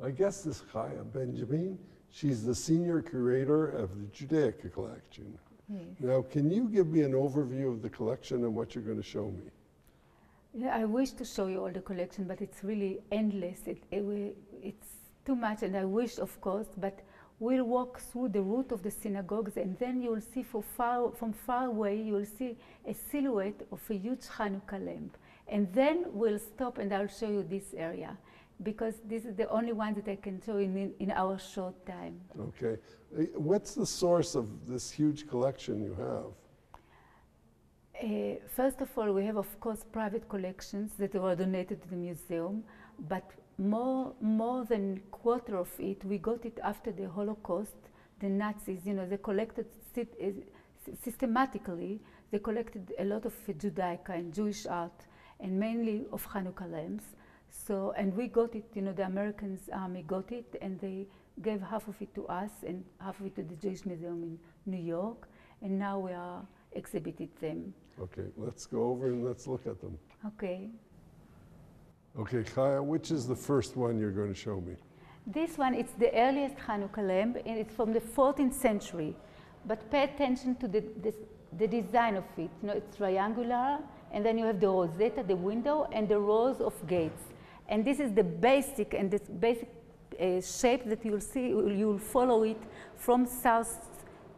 My guest is Chaya Benjamin. She's the senior curator of the Judaica collection. Yes. Now, can you give me an overview of the collection and what you're going to show me? Yeah, I wish to show you all the collection, but it's really endless. It's too much, and I wish, of course, but we'll walk through the route of the synagogues, and then you'll see from far away, you'll see a silhouette of a huge Hanukkah lamp. And then we'll stop and I'll show you this area, because this is the only one that I can show in our short time. Okay. What's the source of this huge collection you have? First of all, we have, of course, private collections that were donated to the museum, but more than a quarter of it, we got it after the Holocaust. The Nazis, they collected systematically, they collected a lot of Judaica and Jewish art, and mainly of Hanukkah lamps. So, and we got it, the Americans army got it, and they gave half of it to us and half of it to the Jewish Museum in New York, and now we are exhibited them. Okay, let's go over and let's look at them. Okay. Okay, Chaya, which is the first one you're going to show me? This one, it's the earliest Hanukkah lamp, and it's from the 14th century. But pay attention to the design of it. It's triangular, and then you have the rosetta, the window, and the rows of gates. And this is the basic, and this basic shape that you'll see, you'll follow it from South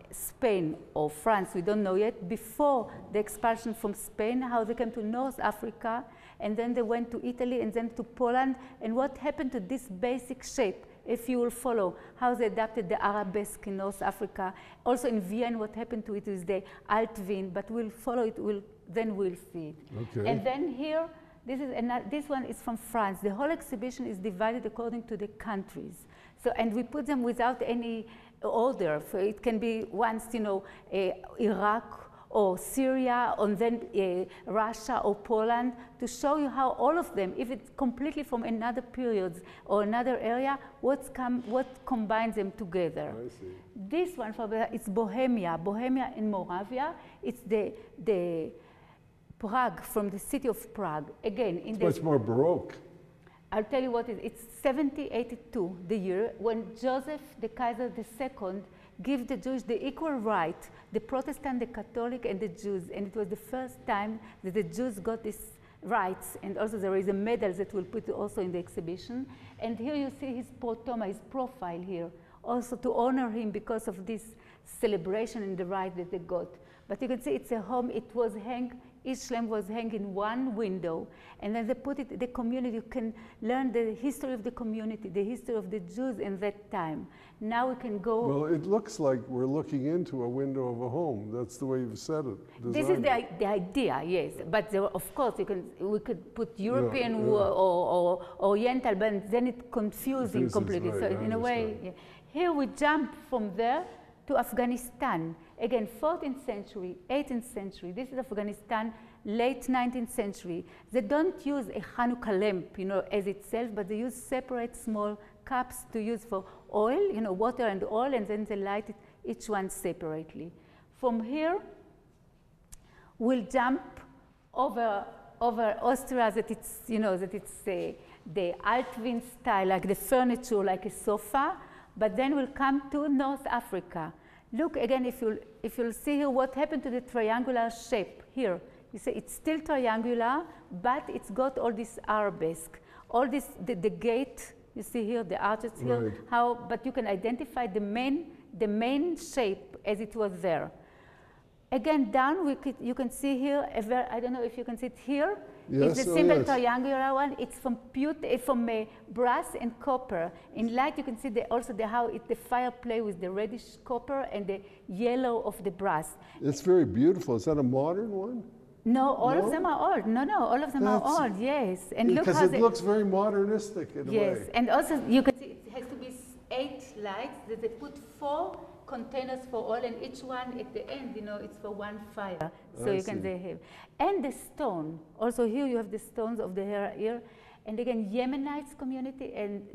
Spain or France, we don't know yet, before the expulsion from Spain, how they came to North Africa, and then they went to Italy and then to Poland, and what happened to this basic shape, if you will follow, how they adapted the arabesque in North Africa. Also in Vienna, what happened to it is the Altwin, but we'll follow it, then we'll see it. Okay. And then here, this one is from France. The whole exhibition is divided according to the countries. So, and we put them without any order. So it can be once, Iraq or Syria, and then Russia or Poland, to show you how all of them, if it's completely from another period or another area, what combines them together. I see. This one, it's Bohemia in Moravia. It's the Prague, from the city of Prague. Again, it's much more Baroque. I'll tell you what it is. It's 1782, the year when Joseph the Kaiser II gave the Jews the equal right, the Protestant, the Catholic, and the Jews. And it was the first time that the Jews got these rights. And also there is a medal that we'll put also in the exhibition. And here you see his protoma, his profile here, also to honor him because of this celebration and the right that they got. But you can see it's a home, it was each lamp was hanging in one window, and then they put it in the community. You can learn the history of the community, the history of the Jews in that time. Now we can go. Well, it looks like we're looking into a window of a home. That's the way you've said it. This is the idea, yes. But there, of course, we could put European or Oriental, but then it's confusing completely. Right, so in a way, yeah. Here we jump from there to Afghanistan. Again, 14th century, 18th century. This is Afghanistan, late 19th century. They don't use a Hanukkah lamp, as itself, but they use separate small cups to use for oil, water and oil, and then they light it, each one separately. From here, we'll jump over Austria, that it's, the Altwin style, like the furniture, like a sofa, but then we'll come to North Africa. Look again, if you'll see here what happened to the triangular shape here. You see it's still triangular, but it's got all this arabesque. All this, the gate, you see here, the arches here, right. But you can identify the main shape as it was there. Again, down, you can see here, I don't know if you can see it here. Yes, it's the simple triangular one. It's from brass and copper. In light, you can see also how the fire play with the reddish copper and the yellow of the brass. It's very beautiful. Is that a modern one? No, all of them are old. No, all of them are old, yes. And look how it looks very modernistic in a way. Yes, and also you can see it has to be 8 lights that they put 4 containers for oil, and each one at the end, it's for one fire. So you can have. And the stone. Also here you have the stones of the Hera here. And again, Yemenites community and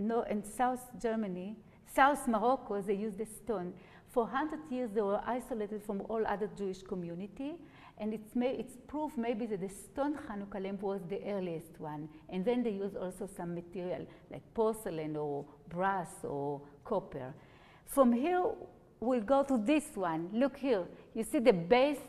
South Germany, South Morocco, they use the stone. For 100 years, they were isolated from all other Jewish community. And it's proof maybe that the stone Hanukkah lamp was the earliest one. And then they use also some material like porcelain or brass or copper. From here, we'll go to this one. Look here. You see the base,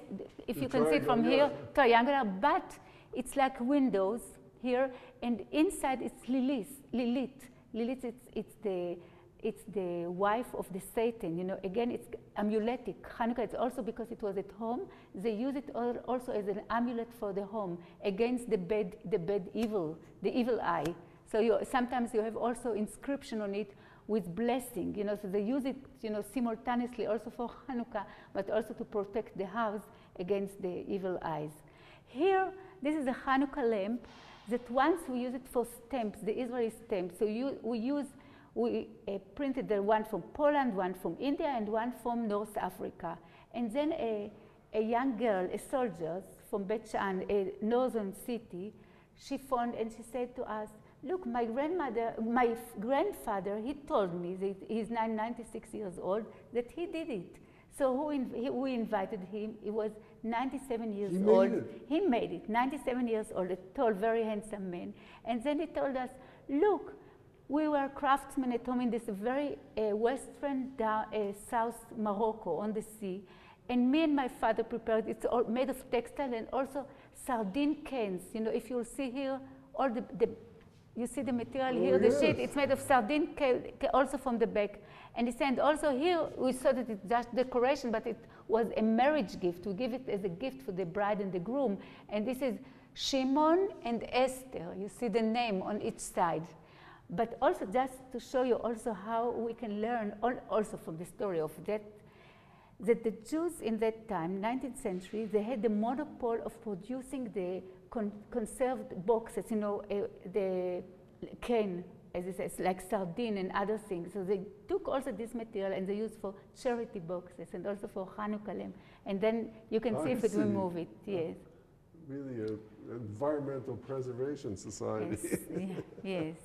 if you can see it from here, triangular, but it's like windows here. And inside it's Lilith. Lilith, it's the wife of the Satan. You know, again, it's amuletic. Hanukkah, it's also because it was at home. They use it also as an amulet for the home against the bad evil, the evil eye. So sometimes you have also inscription on it with blessing, you know, so they use it, you know, simultaneously also for Hanukkah, but also to protect the house against the evil eyes. Here, this is a Hanukkah lamp that once we use it for stamps, the Israeli stamps. So we printed the one from Poland, one from India, and one from North Africa. And then a young girl, a soldier from Bet Shan, a northern city, she found and she said to us, look, my grandfather, he told me, that he's 96 years old, that he did it. So we invited him. He was 97 years old. He made it, 97 years old, a tall, very handsome man. And then he told us, look, we were craftsmen at home in this very western South Morocco on the sea. And me and my father prepared, it's all made of textile and also sardine cans. You know, if you'll see here, all you see the material here, the sheet, it's made of sardine, also from the back. And he said, also here, we saw that it's just decoration, but it was a marriage gift. We give it as a gift for the bride and the groom. And this is Shimon and Esther. You see the name on each side. But also just to show you also how we can learn, also from the story of that the Jews in that time, 19th century, they had the monopole of producing the conserved boxes, you know, the can, as it says, like sardine and other things. So they took also this material and they used for charity boxes and also for Hanukkah lamp. And then you can see if it will move it, yes. Really an environmental preservation society. Yes, yes.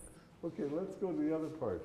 Okay, let's go to the other part.